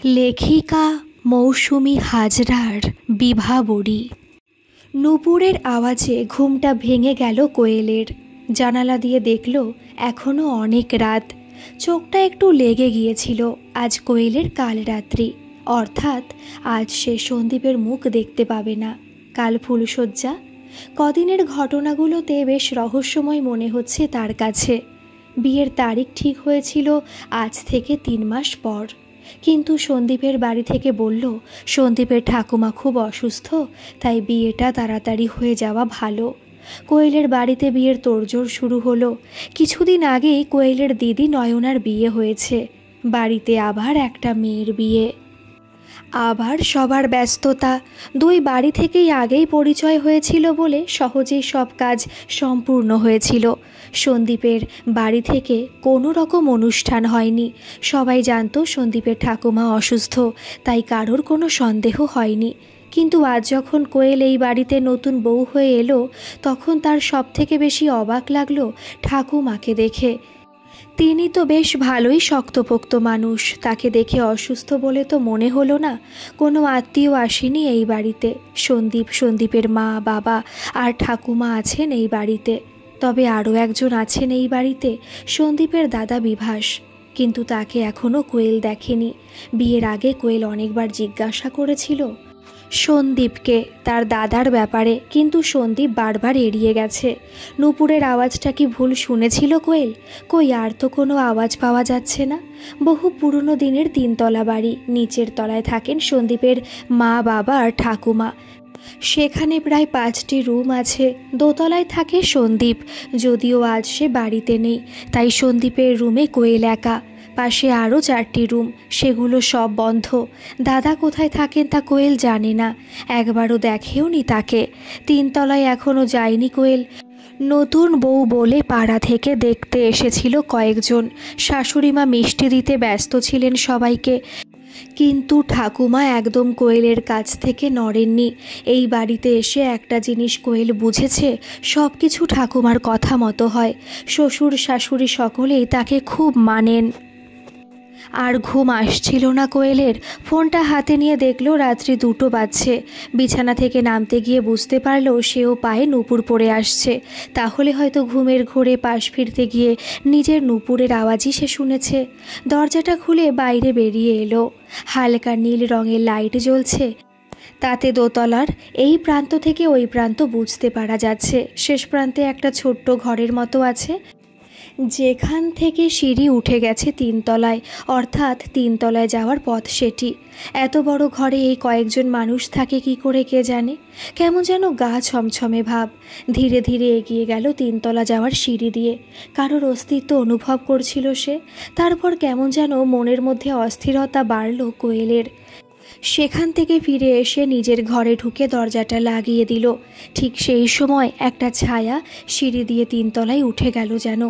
লেখিকা মৌসুমী হাজরার বিভাবরী। নূপুরের আওয়াজে ঘুমটা ভেঙে গেল কোয়েলের। জানালা দিয়ে দেখল এখনও অনেক রাত। চোখটা একটু লেগে গিয়েছিল। আজ কোয়েলের কাল রাত্রি, অর্থাৎ আজ সে সন্দীপের মুখ দেখতে পাবে না। কাল ফুলশয্যা। কদিনের ঘটনাগুলোতে বেশ রহস্যময় মনে হচ্ছে তার কাছে। বিয়ের তারিখ ঠিক হয়েছিল আজ থেকে 3 মাস পর, কিন্তু সন্দীপের বাড়ি থেকে বলল সন্দীপের ঠাকুমা খুব অসুস্থ, তাই বিয়েটা তাড়াতাড়ি হয়ে যাওয়া ভালো। কোয়েলের বাড়িতে বিয়ের তোড়জোড় শুরু হলো। কিছুদিন আগেই কোয়েলের দিদি নয়নার বিয়ে হয়েছে। বাড়িতে আবার একটা মেয়ের বিয়ে। আবার সবার ব্যস্ততা। 2 বাড়ি থেকেই আগেই পরিচয় হয়েছিল বলে সহজেই সব কাজ সম্পূর্ণ হয়েছিল। সন্দীপের বাড়ি থেকে কোনো রকম অনুষ্ঠান হয়নি। সবাই জানতো সন্দীপের ঠাকুমা অসুস্থ, তাই কারোর কোনো সন্দেহ হয়নি। কিন্তু আজ যখন কোয়েল এই বাড়িতে নতুন বউ হয়ে এলো, তখন তার সবথেকে বেশি অবাক লাগলো ঠাকুমাকে দেখে। তিনি তো বেশ ভালোই শক্তপোক্ত মানুষ, তাকে দেখে অসুস্থ বলে তো মনে হলো না। কোনো আত্মীয় আসেনি এই বাড়িতে। সন্দীপের মা, বাবা আর ঠাকুমা আছেন এই বাড়িতে। তবে আরও একজন আছেন এই বাড়িতে, সন্দীপের দাদা বিভাস। কিন্তু তাকে এখনও কোয়েল দেখেনি। বিয়ের আগে কোয়েল অনেকবার জিজ্ঞাসা করেছিল সন্দীপকে তার দাদার ব্যাপারে, কিন্তু সন্দীপ বারবার এড়িয়ে গেছে। নূপুরের আওয়াজটা কি ভুল শুনেছিল কোয়েল? কই, আর তো কোনো আওয়াজ পাওয়া যাচ্ছে না। বহু পুরনো দিনের 3 তলা বাড়ি। নিচের তলায় থাকেন সন্দীপের মা, বাবা আর ঠাকুমা। সেখানে প্রায় 5টি রুম আছে। দোতলায় থাকে সন্দীপ, যদিও আজ সে বাড়িতে নেই, তাই সন্দীপের রুমে কোয়েল একা। পাশে আরও 4টি রুম, সেগুলো সব বন্ধ। দাদা কোথায় থাকেন তা কোয়েল জানে না, একবারও দেখেও নি তাকে। 3 তলায় এখনও যায়নি কোয়েল। নতুন বউ বলে পাড়া থেকে দেখতে এসেছিল কয়েকজন। শাশুড়িমা মিষ্টি দিতে ব্যস্ত ছিলেন সবাইকে, কিন্তু ঠাকুমা একদম কোয়েলের কাছ থেকে নড়েননি। এই বাড়িতে এসে একটা জিনিস কোয়েল বুঝেছে, সব কিছু ঠাকুমার কথা মতো হয়। শ্বশুর শাশুড়ি সকলেই তাকে খুব মানেন। আর ঘুম আসছিল না কোয়েলের। ফোনটা হাতে নিয়ে দেখলো রাত্রি 2টো বাজছে। বিছানা থেকে নামতে গিয়ে বুঝতে পারলো সেও পায়ে নূপুর পরে আসছে। তাহলে হয়তো ঘুমের ঘোরে পাশ ফিরতে গিয়ে নিজের নূপুরের আওয়াজই সে শুনেছে। দরজাটা খুলে বাইরে বেরিয়ে এলো। হালকা নীল রঙের লাইট জ্বলছে। তাতে দোতলার এই প্রান্ত থেকে ওই প্রান্ত বুঝতে পারা যাচ্ছে। শেষ প্রান্তে একটা ছোট্ট ঘরের মতো আছে, যেখান থেকে সিঁড়ি উঠে গেছে 3 তলায়, অর্থাৎ 3 তলায় যাওয়ার পথ সেটি। এত বড় ঘরে এই কয়েকজন মানুষ থাকে কি করে কে জানে। কেমন যেন গা ছমছমে ভাব। ধীরে ধীরে এগিয়ে গেল 3 তলা যাওয়ার সিঁড়ি দিয়ে। কারোর অস্তিত্ব অনুভব করছিল সে। তারপর কেমন যেন মনের মধ্যে অস্থিরতা বাড়ল কোয়েলের। সেখান থেকে ফিরে এসে নিজের ঘরে ঢুকে দরজাটা লাগিয়ে দিল। ঠিক সেই সময় একটা ছায়া সিঁড়ি দিয়ে 3 তলায় উঠে গেল যেন।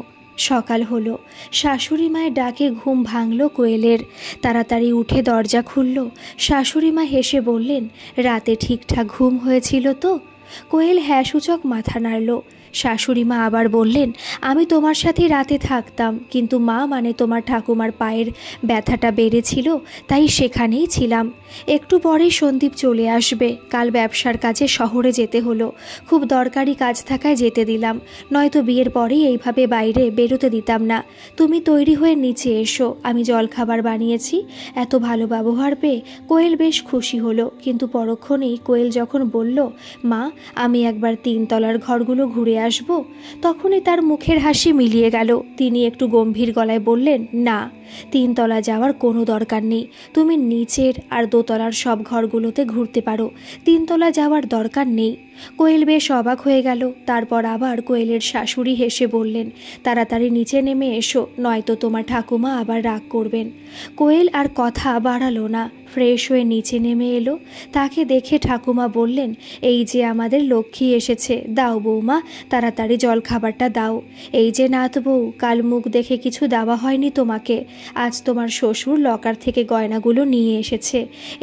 সকাল হলো। শাশুড়ি মায়ের ডাকে ঘুম ভাঙল কোয়েলের। তাড়াতাড়ি উঠে দরজা খুলল। শাশুড়ি মা হেসে বললেন, রাতে ঠিকঠাক ঘুম হয়েছিল তো? কোয়েল হ্যাঁ সূচক মাথা নাড়ল। শাশুড়ি মা আবার বললেন, আমি তোমার সাথে রাতে থাকতাম, কিন্তু মা মানে তোমার ঠাকুমার পায়ের ব্যথাটা বেড়েছিল, তাই সেখানেই ছিলাম। একটু পরেই সন্দীপ চলে আসবে। কাল ব্যবসার কাজে শহরে যেতে হলো। খুব দরকারি কাজ থাকায় যেতে দিলাম, নয়তো বিয়ের পরেই এইভাবে বাইরে বেরোতে দিতাম না। তুমি তৈরি হয়ে নিচে এসো, আমি জলখাবার বানিয়েছি। এত ভালো ব্যবহার পেয়ে কোয়েল বেশ খুশি হলো, কিন্তু পরক্ষণেই কোয়েল যখন বলল, মা আমি একবার 3 তলার ঘরগুলো ঘুরে আসবো, তখনই তার মুখের হাসি মিলিয়ে গেল। তিনি একটু গম্ভীর গলায় বললেন, না, 3 তলা যাওয়ার কোনো দরকার নেই। তুমি নিচের আর দোতলার সব ঘরগুলোতে ঘুরতে পারো, 3 তলা যাওয়ার দরকার নেই। কোয়েল বেশ অবাক হয়ে গেল। তারপর আবার কোয়েলের শাশুড়ি হেসে বললেন, তাড়াতাড়ি নিচে নেমে এসো, নয়তো তোমার ঠাকুমা আবার রাগ করবেন। কোয়েল আর কথা বাড়ালো না। ফ্রেশ হয়ে নিচে নেমে এলো। তাকে দেখে ঠাকুমা বললেন, এই যে আমাদের লক্ষ্মী এসেছে, দাও বৌমা, তাড়াতাড়ি জলখাবারটা দাও। এই যে নাত বউ, কাল মুখ দেখে কিছু দেওয়া হয়নি তোমাকে, আজ তোমার শ্বশুর লকার থেকে গয়নাগুলো নিয়ে এসেছে,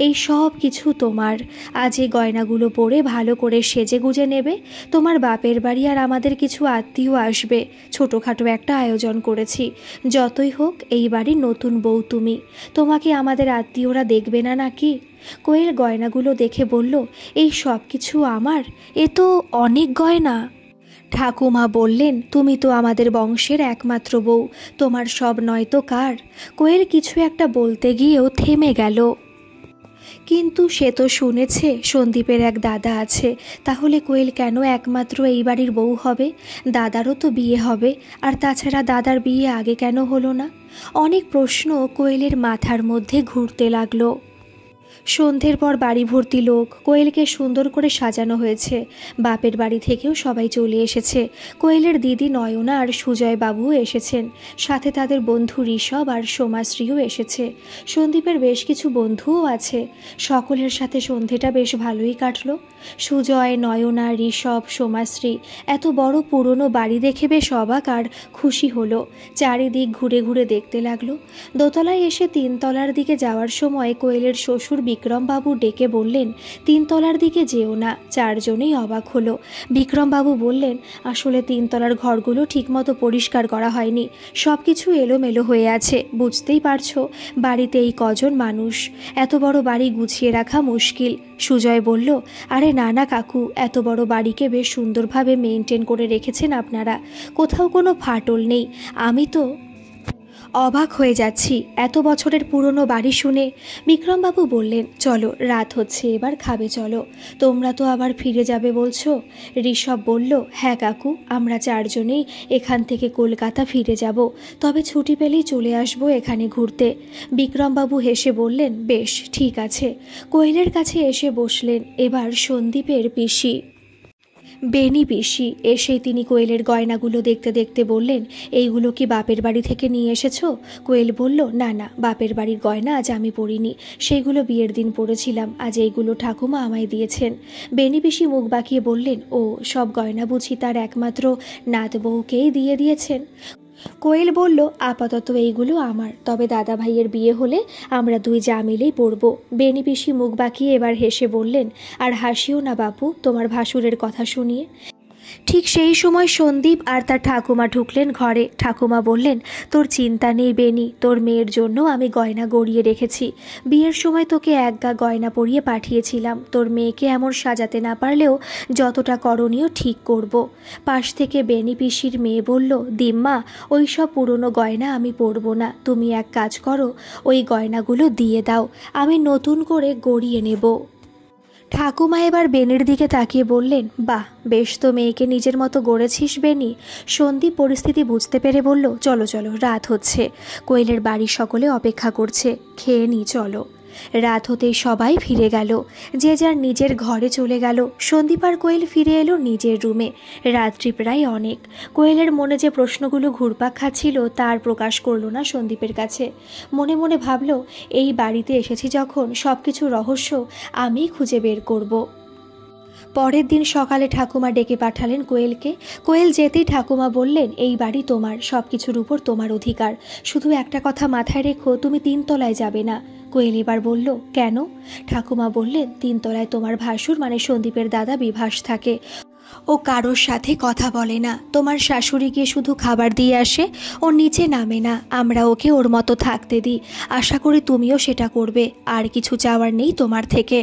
এই সব কিছু তোমার। আজ এই গয়নাগুলো পরে ভালো করে সেজে গুজে নেবে। তোমার বাপের বাড়ি আর আমাদের কিছু আত্মীয় আসবে, ছোটোখাটো একটা আয়োজন করেছি। যতই হোক এই বাড়ির নতুন বউ তুমি, তোমাকে আমাদের আত্মীয়রা দেখবে না নাকি? কোয়েল গয়নাগুলো দেখে বলল, এই সব কিছু আমার? এ তো অনেক গয়না। ঠাকুমা বললেন, তুমি তো আমাদের বংশের একমাত্র বউ, তোমার সব নয়তো কার? কোয়েল কিছু একটা বলতে গিয়েও থেমে গেল। কিন্তু সে তো শুনেছে সন্দীপের এক দাদা আছে, তাহলে কোয়েল কেন একমাত্র এই বাড়ির বউ হবে? দাদারও তো বিয়ে হবে, আর তাছাড়া দাদার বিয়ে আগে কেন হলো না? অনেক প্রশ্ন কোয়েলের মাথার মধ্যে ঘুরতে লাগলো। সন্ধ্যের পর বাড়ি ভর্তি লোক, কোয়েলকে সুন্দর করে সাজানো হয়েছে। বাপের বাড়ি থেকেও সবাই চলে এসেছে। কোয়েলের দিদি নয়না আর সুজয় বাবুও এসেছেন, সাথে তাদের বন্ধু ঋষভ আর সোমাশ্রীও এসেছে। সন্দীপের বেশ কিছু বন্ধুও আছে। সকলের সাথে সন্ধেটা বেশ ভালোই কাটলো। সুজয়, নয়না, ঋষভ, সোমাশ্রী এত বড় পুরনো বাড়ি দেখে বেশ অবাক আর খুশি হলো। চারিদিক ঘুরে ঘুরে দেখতে লাগলো। দোতলায় এসে তিনতলার দিকে যাওয়ার সময় কোয়েলের শ্বশুর বিক্রমবাবু ডেকে বললেন, তিনতলার দিকে যেও না। চারজনেই অবাক হলো। বিক্রমবাবু বললেন, আসলে তিনতলার ঘরগুলো ঠিকমতো পরিষ্কার করা হয়নি, সব কিছু এলোমেলো হয়ে আছে। বুঝতেই পারছো, বাড়িতে এই কজন মানুষ, এত বড় বাড়ি গুছিয়ে রাখা মুশকিল। সুজয় বলল, আরে না না কাকু, এত বড় বাড়িকে বেশ সুন্দরভাবে মেনটেন করে রেখেছেন আপনারা, কোথাও কোনো ফাটল নেই। আমি তো অবাক হয়ে যাচ্ছি এত বছরের পুরনো বাড়ি শুনে। বিক্রমবাবু বললেন, চলো, রাত হচ্ছে, এবার খাবে চলো। তোমরা তো আবার ফিরে যাবে বলছো? ঋষভ বলল, হ্যাঁ কাকু, আমরা চারজনেই এখান থেকে কলকাতা ফিরে যাব, তবে ছুটি পেলেই চলে আসবো এখানে ঘুরতে। বিক্রমবাবু হেসে বললেন, বেশ ঠিক আছে। কোয়েলের কাছে এসে বসলেন এবার সন্দীপের পিসি, বেনি পিসি। এসেই তিনি কোয়েলের গয়নাগুলো দেখতে দেখতে বললেন, এইগুলো কি বাপের বাড়ি থেকে নিয়ে এসেছো? কোয়েল বলল, না না, বাপের বাড়ির গয়না আজ আমি পরিনি, সেইগুলো বিয়ের দিন পরেছিলাম, আজ এইগুলো ঠাকুমা আমায় দিয়েছেন। বেনি পিসি মুখ বাঁকিয়ে বললেন, ও, সব গয়না বুঝি তার একমাত্র নাত বউকেই দিয়ে দিয়েছেন? কোয়েল বলল, আপাতত এইগুলো আমার, তবে দাদা ভাইয়ের বিয়ে হলে আমরা দুই যা মিলেই পড়ব। বেনি পিসি মুখ বাঁকিয়ে এবার হেসে বললেন, আর হাসিও না বাপু তোমার ভাসুরের কথা শুনিয়ে। ঠিক সেই সময় সন্দীপ আর তার ঠাকুমা ঢুকলেন ঘরে। ঠাকুমা বললেন, তোর চিন্তা নেই বেনি, তোর মেয়ের জন্য আমি গয়না গড়িয়ে রেখেছি। বিয়ের সময় তোকে একগা গয়না পরিয়ে পাঠিয়েছিলাম, তোর মেয়েকে এমন সাজাতে না পারলেও যতটা করণীয় ঠিক করব। পাশ থেকে বেনি পিসির মেয়ে বলল, দিম্মা, ওই সব পুরনো গয়না আমি পরব না, তুমি এক কাজ করো, ওই গয়নাগুলো দিয়ে দাও, আমি নতুন করে গড়িয়ে নেব। ঠাকুমা এবার বেনির দিকে তাকিয়ে বললেন, বাহ, বেশ তো মেয়েকে নিজের মতো গড়েছিস বেনি। সন্দীপ পরিস্থিতি বুঝতে পেরে বলল, চলো চলো, রাত হচ্ছে, কোয়েলের বাড়ির সকলে অপেক্ষা করছে, খেয়ে নি চলো। রাত হতেই সবাই ফিরে গেল, যে যার নিজের ঘরে চলে গেল। সন্দীপ আর কোয়েল ফিরে এলো নিজের রুমে। রাত্রি প্রায় অনেক। কোয়েলের মনে যে প্রশ্নগুলো ঘুরপাক খাচ্ছিল তার প্রকাশ করলো না সন্দীপের কাছে। মনে মনে ভাবল, এই বাড়িতে এসেছি যখন, সব কিছু রহস্য আমিই খুঁজে বের করব। পরের দিন সকালে ঠাকুমা ডেকে পাঠালেন কোয়েলকে। কোয়েল যেতেই ঠাকুমা বললেন, এই বাড়ি তোমার, সব কিছুর উপর তোমার অধিকার, শুধু একটা কথা মাথায় রেখো, তুমি তিনতলায় যাবে না। কোয়েল এবার বলল, কেন? ঠাকুমা বললেন, তিনতলায় তোমার ভাসুর মানে সন্দীপের দাদা বিভাস থাকে, ও কারোর সাথে কথা বলে না, তোমার শাশুড়ি গিয়ে শুধু খাবার দিয়ে আসে, ও নিচে নামে না, আমরা ওকে ওর মতো থাকতে দিই, আশা করি তুমিও সেটা করবে, আর কিছু চাওয়ার নেই তোমার থেকে।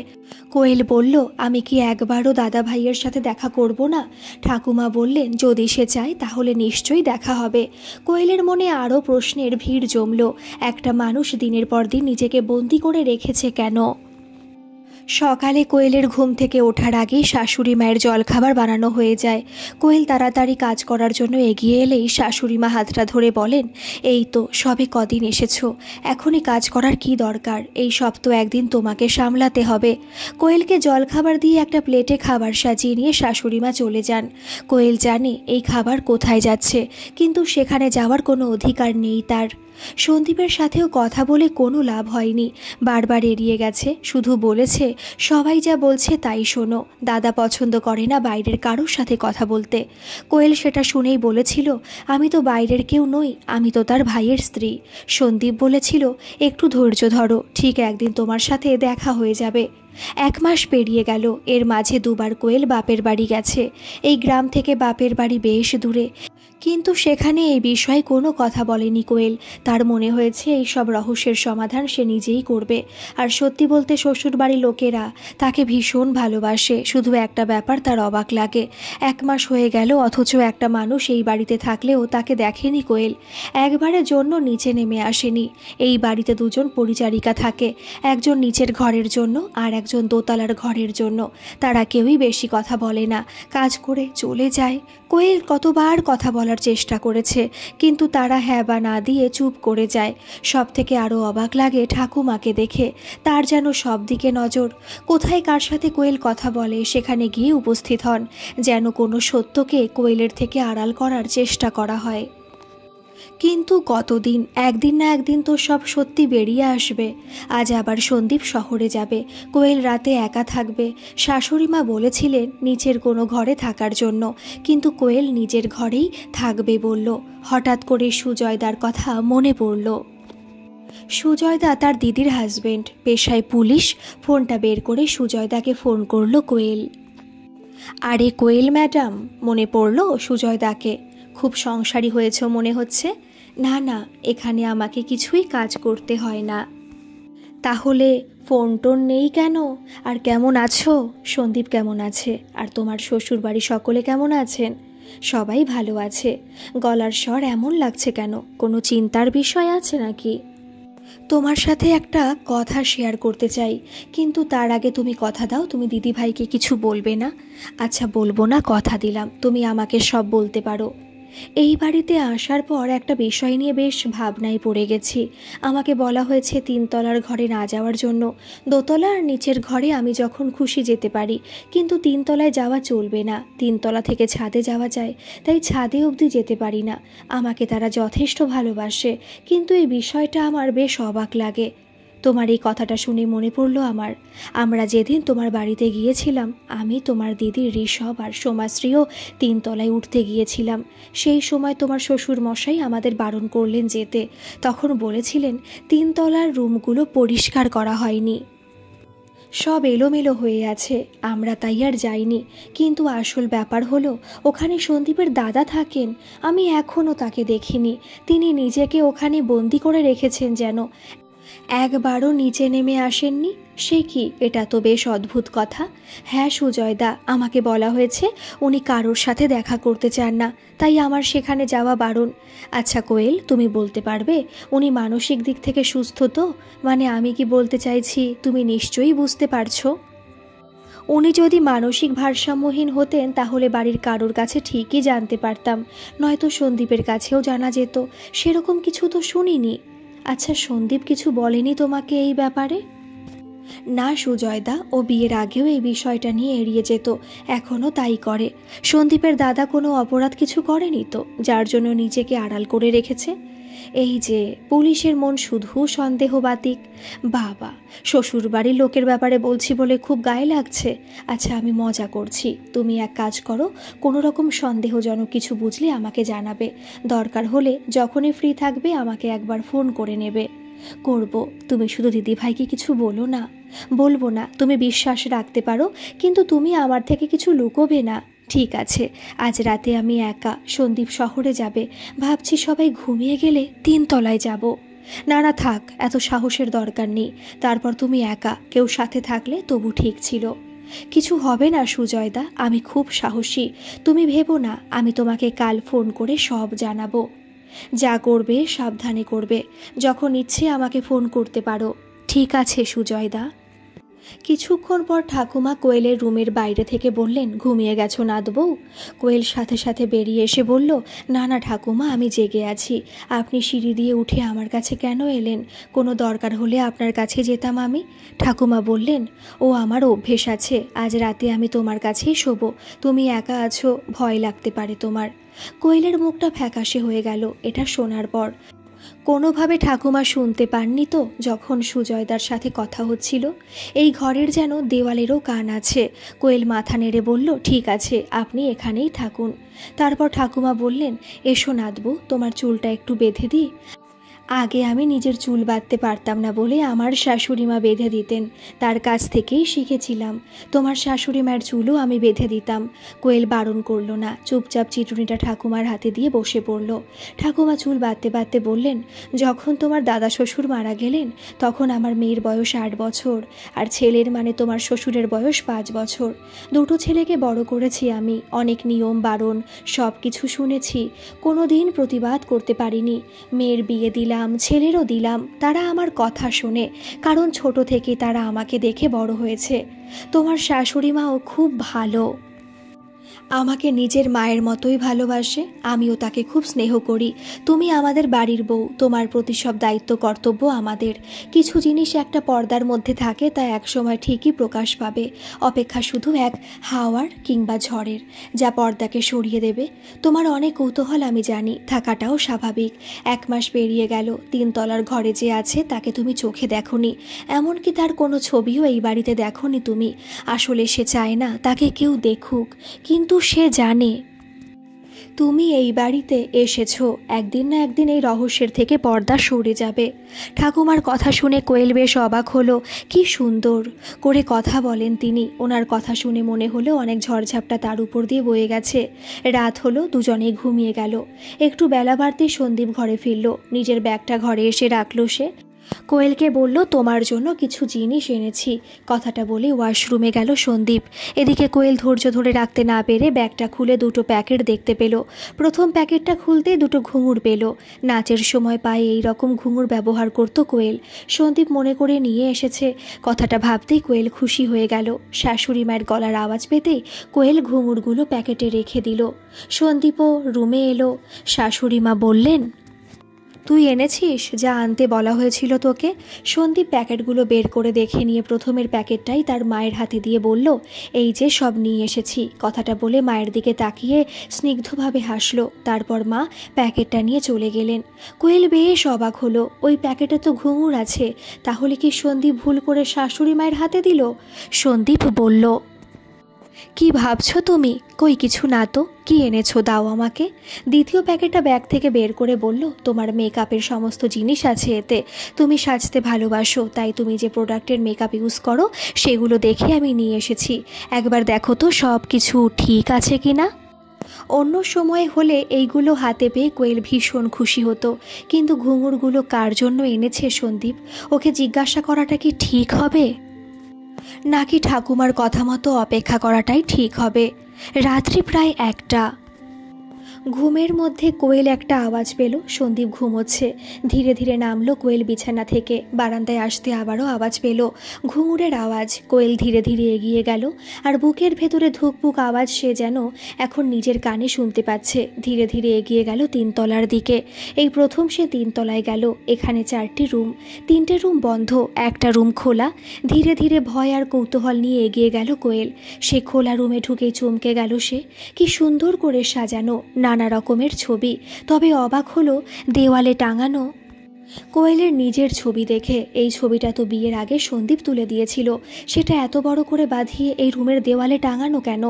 কোয়েল বলল, আমি কি একবারও দাদা ভাইয়ের সাথে দেখা করব না? ঠাকুমা বললেন, যদি সে চায় তাহলে নিশ্চয়ই দেখা হবে। কোয়েলের মনে আরও প্রশ্নের ভিড় জমল, একটা মানুষ দিনের পর দিন নিজেকে বন্দি করে রেখেছে কেন? সকালে কোয়েলের ঘুম থেকে ওঠার আগেই শাশুড়ি মায়ের জলখাবার বানানো হয়ে যায়। কোয়েল তাড়াতাড়ি কাজ করার জন্য এগিয়ে এলেই শাশুড়ি মা হাতটা ধরে বলেন, এই তো সবে কদিন এসেছো, এখনই কাজ করার কি দরকার? এই সব তো একদিন তোমাকে সামলাতে হবে। কোয়েলকে জলখাবার দিয়ে একটা প্লেটে খাবার সাজিয়ে নিয়ে শাশুড়ি মা চলে যান। কোয়েল জানে এই খাবার কোথায় যাচ্ছে, কিন্তু সেখানে যাওয়ার কোনো অধিকার নেই তার। সন্দীপের সাথেও কথা বলে কোনো লাভ হয়নি, বারবার এড়িয়ে গেছে, শুধু বলেছে সবাই যা বলছে তাই শোনো, দাদা পছন্দ করে না বাইরের কারোর সাথে কথা বলতে। কোয়েল সেটা শুনেই বলেছিল আমি তো বাইরের কেউ নই, আমি তো তার ভাইয়ের স্ত্রী। সন্দীপ বলেছিল একটু ধৈর্য ধরো, ঠিক একদিন তোমার সাথে দেখা হয়ে যাবে। 1 মাস পেরিয়ে গেল, এর মাঝে 2 বার কোয়েল বাপের বাড়ি গেছে। এই গ্রাম থেকে বাপের বাড়ি বেশ দূরে, কিন্তু সেখানে এই বিষয়ে কোনো কথা বলেনি কোয়েল। তার মনে হয়েছে এই সব রহস্যের সমাধান সে নিজেই করবে। আর সত্যি বলতে শ্বশুরবাড়ির লোকেরা তাকে ভীষণ ভালোবাসে। শুধু একটা ব্যাপার তার অবাক লাগে, 1 মাস হয়ে গেল অথচ একটা মানুষ এই বাড়িতে থাকলেও তাকে দেখেনি কোয়েল, একবারের জন্য নিচে নেমে আসেনি। এই বাড়িতে 2 জন পরিচারিকা থাকে, একজন নিচের ঘরের জন্য আর একজন দোতলার ঘরের জন্য। তারা কেউই বেশি কথা বলে না, কাজ করে চলে যায়। কোয়েল কতবার কথা বলার চেষ্টা করেছে, কিন্তু তারা হ্যাঁ বা না দিয়ে চুপ করে যায়। সব থেকে আরও অবাক লাগে ঠাকুমাকে দেখে, তার যেন সব দিকে নজর। কোথায় কার সাথে কোয়েল কথা বলে সেখানে গিয়ে উপস্থিত হন, যেন কোনো সত্যকে কোয়েলের থেকে আড়াল করার চেষ্টা করা হয়। কিন্তু কতদিন, একদিন না একদিন তো সব সত্যি বেরিয়ে আসবে। আজ আবার সন্দীপ শহরে যাবে, কোয়েল রাতে একা থাকবে। শাশুড়ি মা বলেছিলেন নিচের কোনো ঘরে থাকার জন্য, কিন্তু কোয়েল নিজের ঘরেই থাকবে বলল। হঠাৎ করে সুজয়দার কথা মনে পড়ল। সুজয়দা তার দিদির হাজবেন্ড, পেশায় পুলিশ। ফোনটা বের করে সুজয়দাকে ফোন করলো কোয়েল। আরে কোয়েল ম্যাডাম, মনে পড়ল সুজয়দাকে? খুব সংসারী হয়েছ মনে হচ্ছে। না না, এখানে আমাকে কিছুই কাজ করতে হয় না। তাহলে ফোন টোন নেই কেন? আর কেমন আছো? সন্দীপ কেমন আছে? আর তোমার শ্বশুর বাড়ি সকলে কেমন আছেন? সবাই ভালো আছে। গলার স্বর এমন লাগছে কেন? কোনো চিন্তার বিষয় আছে নাকি? তোমার সাথে একটা কথা শেয়ার করতে চাই, কিন্তু তার আগে তুমি কথা দাও তুমি দিদিভাইকে কিছু বলবে না। আচ্ছা বলবো না, কথা দিলাম, তুমি আমাকে সব বলতে পারো। এই বাড়িতে আসার পর একটা বিষয় নিয়ে বেশ ভাবনায় পড়ে গেছি। আমাকে বলা হয়েছে 3 তলার ঘরে না যাওয়ার জন্য। দোতলা আর নিচের ঘরে আমি যখন খুশি যেতে পারি, কিন্তু 3 তলায় যাওয়া চলবে না। 3 তলা থেকে ছাদে যাওয়া যায়, তাই ছাদে অবধি যেতে পারি না। আমাকে তারা যথেষ্ট ভালোবাসে, কিন্তু এই বিষয়টা আমার বেশ অবাক লাগে। তোমার এই কথাটা শুনে মনে পড়ল আমরা যেদিন তোমার বাড়িতে গিয়েছিলাম, আমি, তোমার দিদি ঋষভ আর সোমাশ্রীও 3 তলায় উঠতে গিয়েছিলাম। সেই সময় তোমার শ্বশুর মশাই আমাদের বারণ করলেন যেতে। তখন বলেছিলেন 3 তলার রুমগুলো পরিষ্কার করা হয়নি, সব এলোমেলো হয়ে আছে, আমরা তাই আর যাইনি। কিন্তু আসল ব্যাপার হলো ওখানে সন্দীপের দাদা থাকেন, আমি এখনও তাকে দেখিনি। তিনি নিজেকে ওখানে বন্দি করে রেখেছেন যেন, একবারও নিচে নেমে আসেননি। সে কি, এটা তো বেশ অদ্ভুত কথা। হ্যাঁ সুজয়দা, আমাকে বলা হয়েছে উনি কারোর সাথে দেখা করতে চান না, তাই আমার সেখানে যাওয়া বারণ। আচ্ছা কোয়েল, তুমি বলতে পারবে উনি মানসিক দিক থেকে সুস্থ তো? মানে আমি কি বলতে চাইছি তুমি নিশ্চয়ই বুঝতে পারছো। উনি যদি মানসিক ভারসাম্যহীন হতেন তাহলে বাড়ির কারোর কাছে ঠিকই জানতে পারতাম, নয়তো সন্দীপের কাছেও জানা যেত। সেরকম কিছু তো শুনিনি। আচ্ছা সন্দীপ কিছু বলেনি তোমাকে এই ব্যাপারে? না সুজয়দা, ও বিয়ের আগেও এই বিষয়টা নিয়ে এড়িয়ে যেত, এখনও তাই করে। সন্দীপের দাদা কোনো অপরাধ কিছু করেনি তো, যার জন্য নিজেকে আড়াল করে রেখেছে। এই যে পুলিশের মন শুধু সন্দেহবাতিক। বাবা, শ্বশুর বাড়ির লোকের ব্যাপারে বলছি বলে খুব গায়ে লাগছে। আচ্ছা আমি মজা করছি, তুমি এক কাজ করো, কোনো রকম সন্দেহজনক কিছু বুঝলে আমাকে জানাবে। দরকার হলে যখনই ফ্রি থাকবে আমাকে একবার ফোন করে নেবে। করব, তুমি শুধু দিদিভাইকে কিছু বলো না। বলবো না, তুমি বিশ্বাস রাখতে পারো, কিন্তু তুমি আমার থেকে কিছু লুকোবে না। ঠিক আছে, আজ রাতে আমি একা, সন্দীপ শহরে যাবে, ভাবছি সবাই ঘুমিয়ে গেলে 3 তলায় যাব। না না থাক, এত সাহসের দরকার নেই। তারপর তুমি একা, কেউ সাথে থাকলে তবু ঠিক ছিল। কিছু হবে না সুজয়দা, আমি খুব সাহসী, তুমি ভেবো না। আমি তোমাকে কাল ফোন করে সব জানাবো। যা করবে সাবধানে করবে, যখন ইচ্ছে আমাকে ফোন করতে পারো। ঠিক আছে সুজয়দা। কিছুক্ষণ পর ঠাকুমা কোয়েলের রুমের বাইরে থেকে বললেন, ঘুমিয়ে গেছো নাত বউ? কোয়েল সাথে সাথে বেরিয়ে এসে বলল, না না ঠাকুমা, আমি জেগে আছি। আপনি সিঁড়ি দিয়ে উঠে আমার কাছে কেন এলেন? কোনো দরকার হলে আপনার কাছে যেতাম আমি। ঠাকুমা বললেন, ও আমার অভ্যেস আছে, আজ রাতে আমি তোমার কাছেই শোবো। তুমি একা আছো, ভয় লাগতে পারে তোমার। কোয়েলের মুখটা ফ্যাকাশে হয়ে গেল এটা শোনার পর। কোনোভাবে ঠাকুমা শুনতে পাননি তো যখন সুজয়দার সাথে কথা হচ্ছিল? এই ঘরের যেন দেওয়ালেরও কান আছে। কোয়েল মাথা নেড়ে বলল, ঠিক আছে, আপনি এখানেই থাকুন। তারপর ঠাকুমা বললেন, এসো নাতবু, তোমার চুলটা একটু বেঁধে দিই। আগে আমি নিজের চুল বাঁধতে পারতাম না বলে আমার শাশুড়ি মা বেঁধে দিতেন, তার কাছ থেকেই শিখেছিলাম। তোমার শাশুড়ি মায়ের চুলও আমি বেঁধে দিতাম। কোয়েল বারণ করলো না, চুপচাপ চিটুনিটা ঠাকুমার হাতে দিয়ে বসে পড়ল। ঠাকুমা চুল বাঁধতে বাঁধতে বললেন, যখন তোমার দাদা শ্বশুর মারা গেলেন তখন আমার মেয়ের বয়স 8 বছর, আর ছেলের মানে তোমার শ্বশুরের বয়স 5 বছর। দুটো ছেলেকে বড় করেছি আমি, অনেক নিয়ম বারণ সব কিছু শুনেছি, কোনো দিন প্রতিবাদ করতে পারিনি। মেয়ের বিয়ে দিলাম, ছেলেরও দিলাম, তারা আমার কথা শোনে, কারণ ছোট থেকে তারা আমাকে দেখে বড় হয়েছে। তোমার শাশুড়ি মাও খুব ভালো, আমাকে নিজের মায়ের মতোই ভালোবাসে, আমিও তাকে খুব স্নেহ করি। তুমি আমাদের বাড়ির বউ, তোমার প্রতি সব দায়িত্ব কর্তব্য আমাদের। কিছু জিনিস একটা পর্দার মধ্যে থাকে, তা একসময় ঠিকই প্রকাশ পাবে, অপেক্ষা শুধু এক হাওয়ার কিংবা ঝড়ের, যা পর্দাকে সরিয়ে দেবে। তোমার অনেক কৌতূহল আমি জানি, থাকাটাও স্বাভাবিক। 1 মাস পেরিয়ে গেল, 3 তলার ঘরে যে আছে তাকে তুমি চোখে দেখোনি, এমনকি তার কোনো ছবিও এই বাড়িতে দেখোনি তুমি। আসলে সে চায় না তাকে কেউ দেখুক, কিন্তু সে জানে তুমি এই বাড়িতে এসেছো। একদিন না একদিন এই রহস্যের থেকে পর্দা সরে যাবে। ঠাকুমার কথা শুনে কোয়েল বেশ অবাক হলো। কি সুন্দর করে কথা বলেন তিনি। ওনার কথা শুনে মনে হলো অনেক ঝড়ঝাপটা তার উপর দিয়ে বয়ে গেছে। রাত হলো, দুজনেই ঘুমিয়ে গেল। একটু বেলা বাড়তেই সন্দীপ ঘরে ফিরল। নিজের ব্যাগটা ঘরে এসে রাখলো সে। কোয়েলকে বলল, তোমার জন্য কিছু জিনিস এনেছি। কথাটা বলে ওয়াশরুমে গেল সন্দীপ। এদিকে কোয়েল ধৈর্য ধরে রাখতে না পেরে ব্যাগটা খুলে 2টো প্যাকেট দেখতে পেল। প্রথম প্যাকেটটা খুলতে 2টো ঘুঙুর পেল। নাচের সময় পায়ে এই রকম ঘুঙুর ব্যবহার করত কোয়েল। সন্দীপ মনে করে নিয়ে এসেছে। কথাটা ভাবতেই কোয়েল খুশি হয়ে গেল। শাশুড়ি মায়ের গলার আওয়াজ পেতেই কোয়েল ঘুঙুরগুলো প্যাকেটে রেখে দিল। সন্দীপও রুমে এলো। শাশুড়ি মা বললেন, তুই এনেছিস যা আনতে বলা হয়েছিল তোকে? সন্দীপ প্যাকেটগুলো বের করে দেখে নিয়ে প্রথমের প্যাকেটটাই তার মায়ের হাতে দিয়ে বলল, এই যে সব নিয়ে এসেছি। কথাটা বলে মায়ের দিকে তাকিয়ে স্নিগ্ধভাবে হাসলো। তারপর মা প্যাকেটটা নিয়ে চলে গেলেন। কোয়েল বেশ অবাক হলো, ওই প্যাকেটে তো ঘুঙুর আছে, তাহলে কি সন্দীপ ভুল করে শাশুড়ি মায়ের হাতে দিল? সন্দীপ বলল, কি ভাবছো তুমি? কই কিছু না তো, কি এনেছো দাও আমাকে। দ্বিতীয় প্যাকেটটা ব্যাগ থেকে বের করে বলল, তোমার মেকআপের সমস্ত জিনিস আছে এতে। তুমি সাজতে ভালোবাসো, তাই তুমি যে প্রোডাক্টের মেকআপ ইউজ করো সেগুলো দেখে আমি নিয়ে এসেছি। একবার দেখো তো সব কিছু ঠিক আছে কি না। অন্য সময় হলে এইগুলো হাতে পেয়ে কোয়েল ভীষণ খুশি হতো, কিন্তু ঘুঙুরগুলো কার জন্য এনেছে সন্দীপ? ওকে জিজ্ঞাসা করাটা কি ঠিক হবে, নাকি ঠাকুমার কথা মতো অপেক্ষা করাটাই ঠিক হবে? রাত্রি প্রায় 1টা। ঘুমের মধ্যে কোয়েল একটা আওয়াজ পেল। সন্দীপ ঘুমোচ্ছে। ধীরে ধীরে নামলো কোয়েল বিছানা থেকে। বারান্দায় আসতে আবারও আওয়াজ পেল, ঘুঙুরের আওয়াজ। কোয়েল ধীরে ধীরে এগিয়ে গেল, আর বুকের ভেতরে ধুকপুক আওয়াজ সে যেন এখন নিজের কানে শুনতে পাচ্ছে। ধীরে ধীরে এগিয়ে গেল 3 তলার দিকে। এই প্রথম সে 3 তলায় গেল। এখানে 4টি রুম, 3টে রুম বন্ধ, একটা রুম খোলা। ধীরে ধীরে ভয় আর কৌতূহল নিয়ে এগিয়ে গেল কোয়েল। সে খোলা রুমে ঢুকেই চমকে গেল সে। কি সুন্দর করে সাজানো, নানা রকমের ছবি। তবে অবাক হলো, দেওয়ালে টাঙানো কোয়েলের নিজের ছবি দেখে। এই ছবিটা তো বিয়ের আগে সন্দীপ তুলে দিয়েছিল, সেটা এত বড় করে বাঁধিয়ে এই রুমের দেওয়ালে টাঙানো কেন?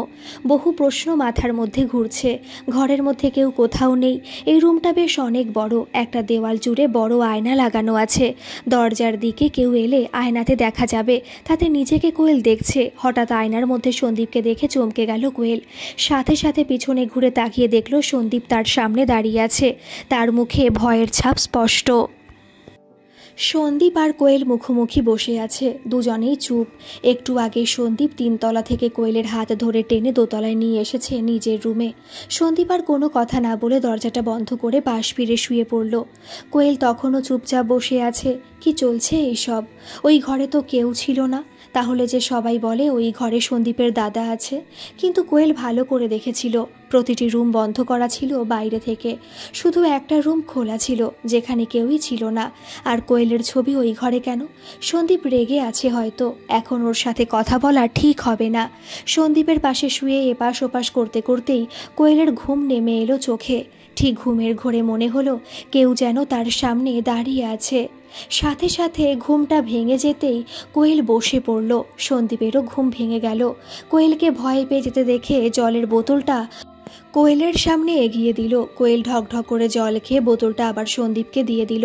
বহু প্রশ্ন মাথার মধ্যে ঘুরছে। ঘরের মধ্যে কেউ কোথাও নেই। এই রুমটা বেশ অনেক বড়। একটা দেওয়াল জুড়ে বড় আয়না লাগানো আছে। দরজার দিকে কেউ এলে আয়নাতে দেখা যাবে, তাতে নিজেকে কোয়েল দেখছে। হঠাৎ আয়নার মধ্যে সন্দীপকে দেখে চমকে গেল কোয়েল। সাথে সাথে পিছনে ঘুরে তাকিয়ে দেখল সন্দীপ তার সামনে দাঁড়িয়ে আছে। তার মুখে ভয়ের ছাপ স্পষ্ট। সন্দীপ আর কোয়েল মুখোমুখি বসে আছে, দুজনেই চুপ। একটু আগে সন্দীপ 3 তলা থেকে কোয়েলের হাত ধরে টেনে 2 তলায় নিয়ে এসেছে নিজের রুমে। সন্দীপ আর কোনো কথা না বলে দরজাটা বন্ধ করে পাশ ফিরে শুয়ে পড়ল। কোয়েল তখনও চুপচাপ বসে আছে। কি চলছে এইসব? ওই ঘরে তো কেউ ছিল না, তাহলে যে সবাই বলে ওই ঘরে সন্দীপের দাদা আছে। কিন্তু কোয়েল ভালো করে দেখেছিল, প্রতিটি রুম বন্ধ করা ছিল বাইরে থেকে। শুধু একটা রুম খোলা ছিল, যেখানে কেউই ছিল না। আর কোয়েলের ছবি ওই ঘরে কেন? সন্দীপ রেগে আছে হয়তো, এখন ওর সাথে কথা বলা ঠিক হবে না। সন্দীপের পাশে শুয়ে এপাশ ওপাশ করতে করতেই কোয়েলের ঘুম নেমে এলো চোখে। ঠিক ঘুমের ঘোরে মনে হলো কেউ যেন তার সামনে দাঁড়িয়ে আছে। সাথে সাথে ঘুমটা ভেঙে যেতেই কোয়েল বসে পড়ল। সন্দীপেরও ঘুম ভেঙে গেল। কোয়েলকে ভয় পেয়ে যেতে দেখে জলের বোতলটা কোয়েলের সামনে এগিয়ে দিল। কোয়েল ঢকঢক করে জল খেয়ে বোতলটা আবার সন্দীপকে দিয়ে দিল।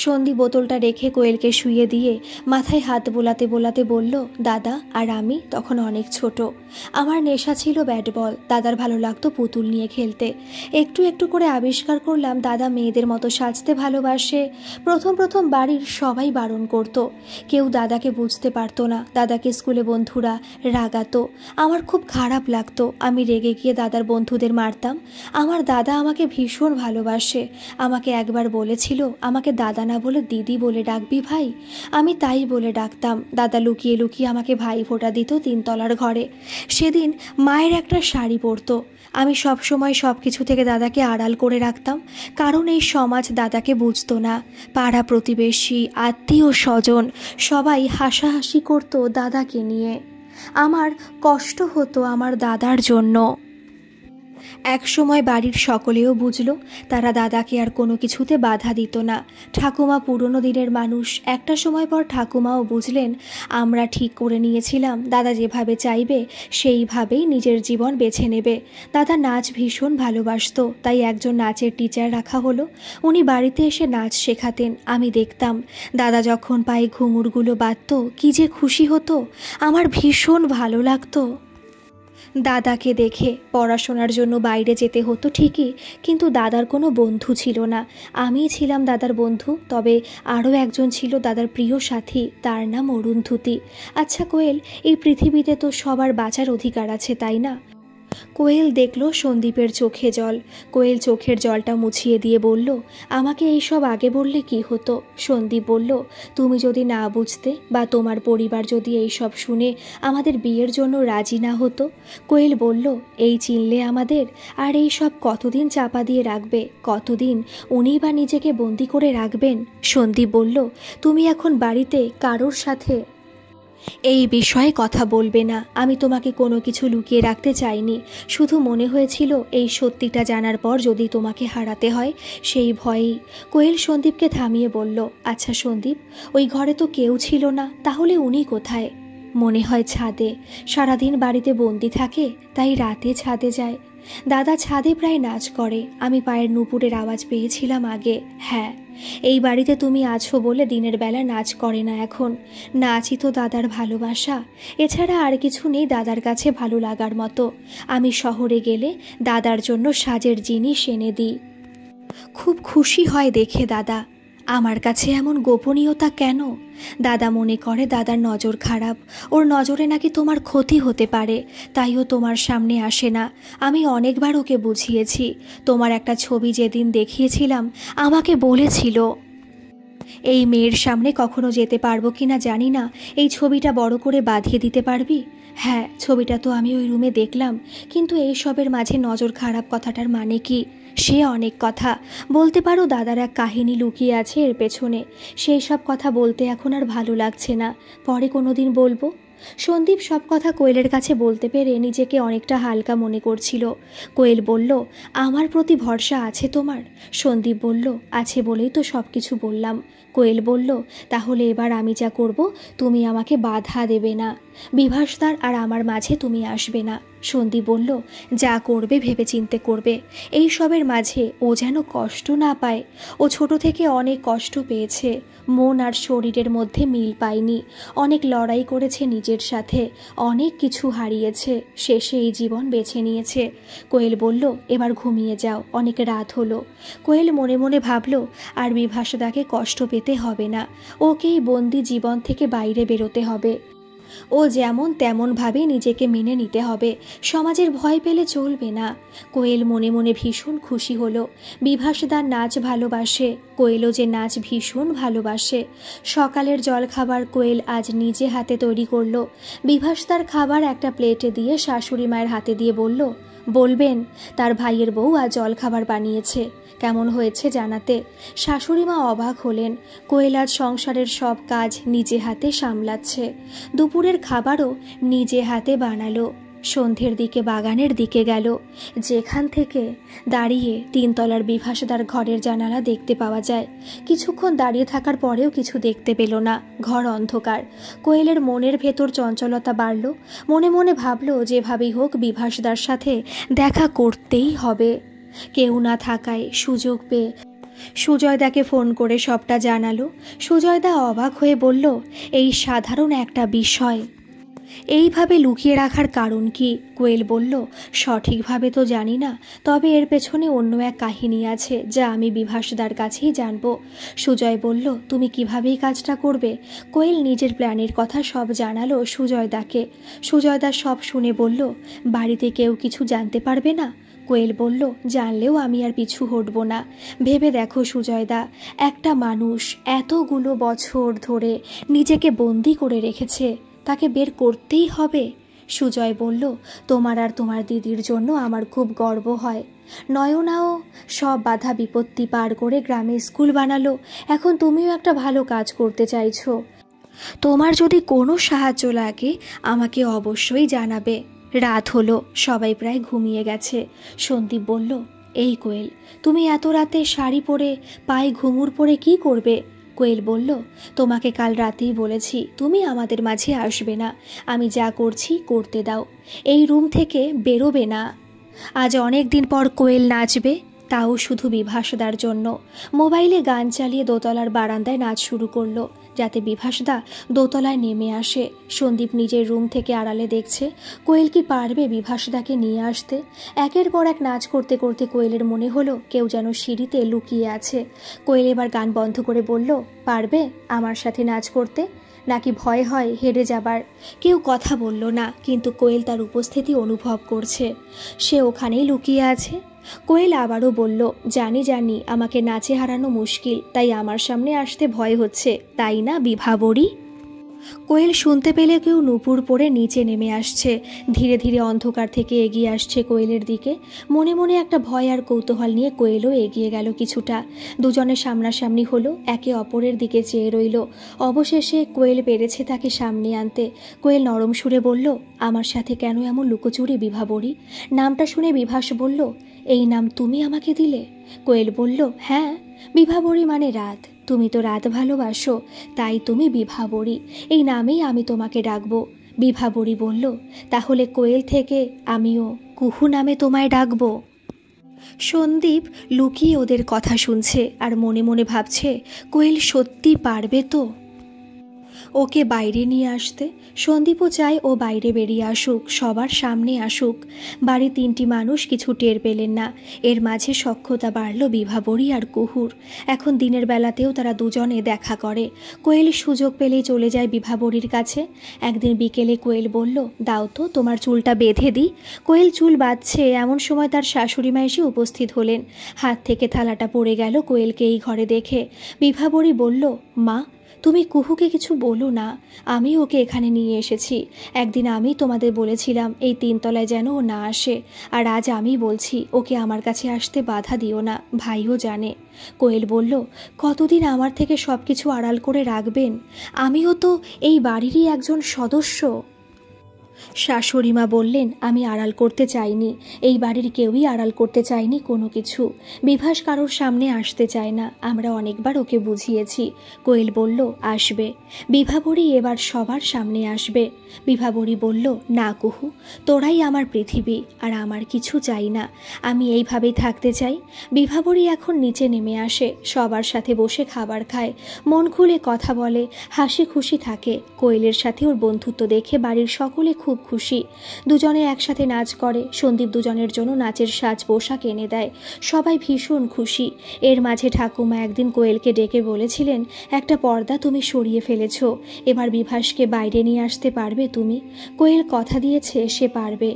সন্দীপ বোতলটা রেখে কোয়েলকে শুইয়ে দিয়ে মাথায় হাত বোলাতে বোলাতে বলল, দাদা আর আমি তখন অনেক ছোট। আমার নেশা ছিল ব্যাট বল, দাদার ভালো লাগতো পুতুল নিয়ে খেলতে। একটু একটু করে আবিষ্কার করলাম দাদা মেয়েদের মতো সাজতে ভালোবাসে। প্রথম প্রথম বাড়ির সবাই বারণ করত, কেউ দাদাকে বুঝতে পারতো না। দাদাকে স্কুলে বন্ধুরা রাগাতো, আমার খুব খারাপ লাগতো। আমি রেগে গিয়ে দাদার বন্ধুদের মারতাম। আমার দাদা আমাকে ভীষণ ভালোবাসে। আমাকে একবার বলেছিল, আমাকে দাদা না বলে দিদি বলে ডাকবি ভাই। আমি তাই বলে ডাকতাম। দাদা লুকিয়ে লুকিয়ে আমাকে ভাই ফোঁটা দিত 3 তলার ঘরে। সেদিন মায়ের একটা শাড়ি পরতো। আমি সব সময় সব কিছু থেকে দাদাকে আড়াল করে রাখতাম, কারণ এই সমাজ দাদাকে বুঝতো না। পাড়া প্রতিবেশী, আত্মীয় স্বজন সবাই হাসাহাসি করতো দাদাকে নিয়ে। আমার কষ্ট হতো আমার দাদার জন্য। এক সময় বাড়ির সকলেও বুঝলো, তারা দাদাকে আর কোনো কিছুতে বাধা দিত না। ঠাকুমা পুরনো দিনের মানুষ। একটা সময় পর ঠাকুমাও বুঝলেন আমরা ঠিক করে নিয়েছিলাম দাদা যেভাবে চাইবে সেইভাবেই নিজের জীবন বেছে নেবে। দাদা নাচ ভীষণ ভালোবাসতো, তাই একজন নাচের টিচার রাখা হলো। উনি বাড়িতে এসে নাচ শেখাতেন। আমি দেখতাম দাদা যখন পায়ে ঘুঙুরগুলো বাঁধতো কি যে খুশি হতো। আমার ভীষণ ভালো লাগতো দাদাকে দেখে। পড়াশোনার জন্য বাইরে যেতে হতো ঠিকই, কিন্তু দাদার কোনো বন্ধু ছিল না। আমিই ছিলাম দাদার বন্ধু। তবে আরও একজন ছিল দাদার প্রিয় সাথী, তার নাম অরুন্ধতী। আচ্ছা কোয়েল, এই পৃথিবীতে তো সবার বাঁচার অধিকার আছে, তাই না? কোয়েল দেখল সন্দীপের চোখে জল। কোয়েল চোখের জলটা মুছিয়ে দিয়ে বলল, আমাকে এইসব আগে বললে কি হতো? সন্দীপ বলল, তুমি যদি না বুঝতে বা তোমার পরিবার যদি এইসব শুনে আমাদের বিয়ের জন্য রাজি না হতো। কোয়েল বলল, এই চিনলে আমাদের, আর এই সব কতদিন চাপা দিয়ে রাখবে? কতদিন উনি বা নিজেকে বন্দি করে রাখবেন? সন্দীপ বলল, তুমি এখন বাড়িতে কারোর সাথে এই বিষয়ে কথা বলবে না। আমি তোমাকে কোনো কিছু লুকিয়ে রাখতে চাইনি। শুধু মনে হয়েছিল এই সত্যিটা জানার পর যদি তোমাকে হারাতে হয়, সেই ভয়েই। কোয়েল সন্দীপকে থামিয়ে বলল, আচ্ছা সন্দীপ, ওই ঘরে তো কেউ ছিল না, তাহলে উনি কোথায়? মনে হয় ছাদে। সারাদিন বাড়িতে বন্দি থাকে, তাই রাতে ছাদে যায়। দাদা ছাদে প্রায় নাচ করে। আমি পায়ের নুপুরের আওয়াজ পেয়েছিলাম আগে। হ্যাঁ, এই বাড়িতে তুমি আছো বলে দিনের বেলা নাচ করে না এখন। নাচই তো দাদার ভালোবাসা। এছাড়া আর কিছু নেই দাদার কাছে ভালো লাগার মতো। আমি শহরে গেলে দাদার জন্য সাজের জিনিস এনে দিই। খুব খুশি হয় দেখে দাদা। আমার কাছে এমন গোপনীয়তা কেন? দাদা মনে করে দাদার নজর খারাপ, ওর নজরে নাকি তোমার ক্ষতি হতে পারে, তাই ও তোমার সামনে আসে না। আমি অনেকবার ওকে বুঝিয়েছি। তোমার একটা ছবি যেদিন দেখিয়েছিলাম আমাকে বলেছিল, এই মেয়ের সামনে কখনো যেতে পারবো কিনা জানি না, এই ছবিটা বড় করে বাঁধিয়ে দিতে পারবি? হ্যাঁ, ছবিটা তো আমি ওই রুমে দেখলাম, কিন্তু এই সবের মাঝে নজর খারাপ কথাটার মানে কি? সে অনেক কথা বলতে পারো, দাদার এক কাহিনী লুকিয়ে আছে এর পেছনে। সেই সব কথা বলতে এখন আর ভালো লাগছে না, পরে কোনোদিন বলবো। সন্দীপ সব কথা কোয়েলের কাছে বলতে পেরে নিজেকে অনেকটা হালকা মনে করছিল। কোয়েল বলল, আমার প্রতি ভরসা আছে তোমার? সন্দীপ বলল, আছে বলেই তো সব কিছু বললাম। কোয়েল বলল, তাহলে এবার আমি যা করব তুমি আমাকে বাধা দেবে না। বিভাসদার আর আমার মাঝে তুমি আসবে না। সন্দীপ বলল, যা করবে ভেবেচিন্তে করবে। এই সবের মাঝে ও যেন কষ্ট না পায়। ও ছোট থেকে অনেক কষ্ট পেয়েছে, মন আর শরীরের মধ্যে মিল পায়নি। অনেক লড়াই করেছে নিজের সাথে, অনেক কিছু হারিয়েছে, শেষে এই জীবন বেছে নিয়েছে। কোয়েল বলল, এবার ঘুমিয়ে যাও, অনেক রাত হলো। কোয়েল মনে মনে ভাবল, আর বিভাসদাকে কষ্ট পেতে হবে না। ওকেই বন্দি জীবন থেকে বাইরে বেরোতে হবে। ও যেমন তেমনভাবে নিজেকে মেনে নিতে হবে। সমাজের ভয় পেলে চলবে না। কোয়েল মনে মনে ভীষণ খুশি হলো। বিভাসদার নাচ ভালোবাসে, কোয়েলও যে নাচ ভীষণ ভালোবাসে। সকালের জলখাবার কোয়েল আজ নিজে হাতে তৈরি করলো। বিভাসদার খাবার একটা প্লেটে দিয়ে শাশুড়ি মায়ের হাতে দিয়ে বলল, বলবেন তার ভাইয়ের বউ আজ জলখাবার বানিয়েছে, কেমন হয়েছে জানাতে। শাশুড়ি মা অবাক হলেন। কোয়েল আজ সংসারের সব কাজ নিজে হাতে সামলাচ্ছে। দুপুরের খাবারও নিজে হাতে বানালো। সন্ধ্যের দিকে বাগানের দিকে গেল, যেখান থেকে দাঁড়িয়ে 3 তলার বিভাসদার ঘরের জানালা দেখতে পাওয়া যায়। কিছুক্ষণ দাঁড়িয়ে থাকার পরেও কিছু দেখতে পেল না, ঘর অন্ধকার। কোয়েলের মনের ভেতর চঞ্চলতা বাড়ল, মনে মনে ভাবল যেভাবেই হোক বিভাসদার সাথে দেখা করতেই হবে। কেউ না থাকায় সুযোগ পেয়ে সুজয়দাকে ফোন করে সবটা জানালো। সুজয়দা অবাক হয়ে বলল, এই সাধারণ একটা বিষয় এইভাবে লুকিয়ে রাখার কারণ কি? কোয়েল বলল, সঠিকভাবে তো জানি না, তবে এর পেছনে অন্য এক কাহিনী আছে যা আমি বিভাসদার কাছেই জানব। সুজয় বলল, তুমি কিভাবেই কাজটা করবে? কোয়েল নিজের প্ল্যানের কথা সব জানালো সুজয়দাকে। সুজয়দা সব শুনে বলল, বাড়িতে কেউ কিছু জানতে পারবে না? কোয়েল বলল, জানলেও আমি আর পিছু হটব না। ভেবে দেখো সুজয়দা, একটা মানুষ এতগুলো বছর ধরে নিজেকে বন্দি করে রেখেছে, তাকে বের করতেই হবে। সুজয় বলল, তোমার আর তোমার দিদির জন্য আমার খুব গর্ব হয়। নয়নাও সব বাধা বিপত্তি পার করে গ্রামে স্কুল বানালো, এখন তুমিও একটা ভালো কাজ করতে চাইছো। তোমার যদি কোনো সাহায্য লাগে আমাকে অবশ্যই জানাবে। রাত হলো, সবাই প্রায় ঘুমিয়ে গেছে। সন্দীপ বলল, এই কোয়েল, তুমি এত রাতে শাড়ি পরে পায়ে ঘুঙুর পরে কি করবে? কোয়েল বলল, তোমাকে কাল রাতেই বলেছি তুমি আমাদের মাঝে আসবে না, আমি যা করছি করতে দাও, এই রুম থেকে বেরোবে না। আজ অনেক দিন পর কোয়েল নাচবে, তাও শুধু বিভাসদার জন্য। মোবাইলে গান চালিয়ে দোতলার বারান্দায় নাচ শুরু করলো, যাতে বিভাসদা দোতলায় নেমে আসে। সন্দীপ নিজের রুম থেকে আড়ালে দেখছে কোয়েল কি পারবে বিভাসদাকে নিয়ে আসতে। একের পর এক নাচ করতে করতে কোয়েলের মনে হলো কেউ যেন সিঁড়িতে লুকিয়ে আছে। কোয়েল এবার গান বন্ধ করে বলল, পারবে আমার সাথে নাচ করতে, নাকি ভয় হয় হেরে যাবার? কেউ কথা বলল না, কিন্তু কোয়েল তার উপস্থিতি অনুভব করছে। সে ওখানেই লুকিয়ে আছে। কোয়েল আবারও বলল, জানি জানি আমাকে নাচে হারানো মুশকিল, তাই আমার সামনে আসতে ভয় হচ্ছে, তাই না বিভাবরী? কোয়েল শুনতে পেলে কেউ নূপুর পরে নিচে নেমে আসছে। ধীরে ধীরে অন্ধকার থেকে এগিয়ে আসছে কোয়েলের দিকে। মনে মনে একটা ভয় আর কৌতূহল নিয়ে কোয়েলও এগিয়ে গেল কিছুটা। দুজনে সামনাসামনি হলো, একে অপরের দিকে চেয়ে রইল। অবশেষে কোয়েল পেরেছে তাকে সামনে আনতে। কোয়েল নরম সুরে বলল, আমার সাথে কেন এমন লুকোচুরি বিভাবরী? নামটা শুনে বিভাস বলল, এই নাম তুমি আমাকে দিলে? কোয়েল বলল, হ্যাঁ, বিভাবরী মানে রাত, তুমি তো রাত ভালোবাসো, তাই তুমি বিভাবরী, এই নামেই আমি তোমাকে ডাকবো। বিভাবরী বলল, তাহলে কোয়েল থেকে আমিও কুহু নামে তোমায় ডাকবো। সন্দীপ লুকিয়ে ওদের কথা শুনছে আর মনে মনে ভাবছে, কোয়েল সত্যি পারবে তো ওকে বাইরে নিয়ে আসতে? সন্দীপও চায় ও বাইরে বেরিয়ে আসুক, সবার সামনে আসুক। বাড়ি 3টি মানুষ কিছু টের পেলেন না। এর মাঝে সখ্যতা বাড়ল বিভাবরী আর কুহুর। এখন দিনের বেলাতেও তারা দুজনে দেখা করে। কোয়েল সুযোগ পেলেই চলে যায় বিভাবরীর কাছে। একদিন বিকেলে কোয়েল বলল, দাও তো তোমার চুলটা বেঁধে দিই। কোয়েল চুল বাঁধছে, এমন সময় তার শাশুড়ি মা এসে উপস্থিত হলেন। হাত থেকে থালাটা পড়ে গেল কোয়েলকে এই ঘরে দেখে। বিভাবরী বলল, মা, তুমি কুহুকে কিছু বলো না, আমি ওকে এখানে নিয়ে এসেছি। একদিন আমি তোমাদের বলেছিলাম এই 3 তলায় যেন ও না আসে, আর আজ আমি বলছি ওকে আমার কাছে আসতে বাধা দিও না, ভাইও জানে। কোয়েল বলল, কতদিন আমার থেকে সব কিছু আড়াল করে রাখবেন? আমিও তো এই বাড়িরই একজন সদস্য। শাশুড়ি মা বললেন, আমি আড়াল করতে চাইনি, এই বাড়ির কেউই আড়াল করতে চায়নি কোনো কিছু। বিভাস কারোর সামনে আসতে চায় না, আমরা অনেকবার ওকে বুঝিয়েছি। কোয়েল বলল, আসবে। বিভাবরী এবার সবার সামনে আসবে। বিভাবরী বলল, না কুহু, তোরাই আমার পৃথিবী, আর আমার কিছু চাই না, আমি এইভাবেই থাকতে চাই। বিভাবরী এখন নিচে নেমে আসে, সবার সাথে বসে খাবার খায়, মন খুলে কথা বলে, হাসি খুশি থাকে। কোয়েলের সাথে ওর বন্ধুত্ব দেখে বাড়ির সকলে খুব খুশি। দুজনে একসাথে নাচ করে। সন্দীপ দুজনের জন্য নাচের সাজ পোশাক এনে দেয়। সবাই ভীষণ খুশি। এর মাঝে ঠাকুমা একদিন কোয়েলকে ডেকে বলেছিলেন, একটা পর্দা তুমি সরিয়ে ফেলেছ, এবার বিভাসকে বাইরে নিয়ে আসতে পারবে তুমি? কোয়েল কথা দিয়েছে সে পারবে।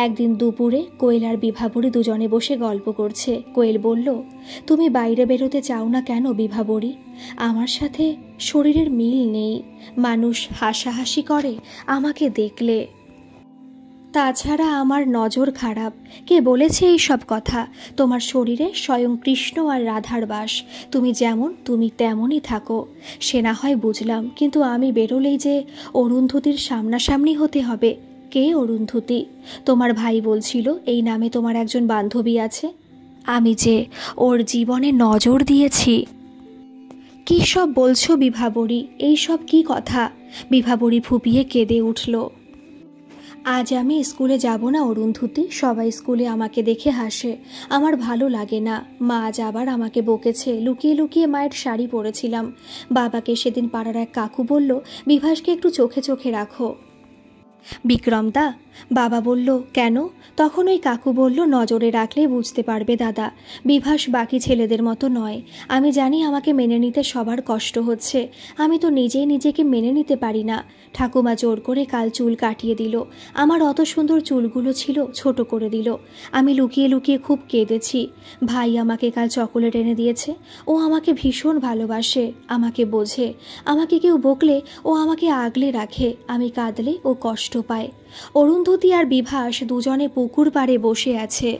একদিন দুপুরে কোয়েল আর বিভাবরী দুজনে বসে গল্প করছে। কোয়েল বলল, তুমি বাইরে বেরোতে চাও না কেন বিভাবরী? আমার সাথে শরীরের মিল নেই, মানুষ হাসাহাসি করে আমাকে দেখলে। তাছাড়া আমার নজর খারাপ। কে বলেছে এই সব কথা? তোমার শরীরে স্বয়ং কৃষ্ণ আর রাধার বাস, তুমি যেমন তুমি তেমনই থাকো। সে না হয় বুঝলাম, কিন্তু আমি বেরোলেই যে অরুন্ধতির সামনাসামনি হতে হবে। কে অরুন্ধতী? তোমার ভাই বলছিল এই নামে তোমার একজন বান্ধবী আছে। আমি যে ওর জীবনে নজর দিয়েছি। কী সব বলছো বিভাবরী? এই সব কী কথা? বিভাবরী ফুপিয়ে কেঁদে উঠল। আজ আমি স্কুলে যাব না অরুন্ধতী। সবাই স্কুলে আমাকে দেখে হাসে, আমার ভালো লাগে না। মা আজ আবার আমাকে বকেছে। লুকিয়ে লুকিয়ে মায়ের শাড়ি পরেছিলাম। বাবাকে সেদিন পাড়ার এক কাকু বলল, বিভাসকে একটু চোখে চোখে রাখো। বিক্রমদা, বাবা বলল, কেন? তখন ওই কাকু বলল, নজরে রাখলে বুঝতে পারবে দাদা, বিভাস বাকি ছেলেদের মতো নয়। আমি জানি আমাকে মেনে নিতে সবার কষ্ট হচ্ছে, আমি তো নিজেই নিজেকে মেনে নিতে পারি না। ঠাকুমা জোর করে কাল চুল কাটিয়ে দিল। আমার অত সুন্দর চুলগুলো ছিল, ছোট করে দিল। আমি লুকিয়ে লুকিয়ে খুব কেঁদেছি। ভাই আমাকে কাল চকোলেট এনে দিয়েছে। ও আমাকে ভীষণ ভালোবাসে, আমাকে বোঝে। আমাকে কেউ বকলে ও আমাকে আগলে রাখে, আমি কাঁদলে ও কষ্ট পায়। অরুন্ধতী আর বিভাস দুজনে পুকুর পাড়ে বসে আছে।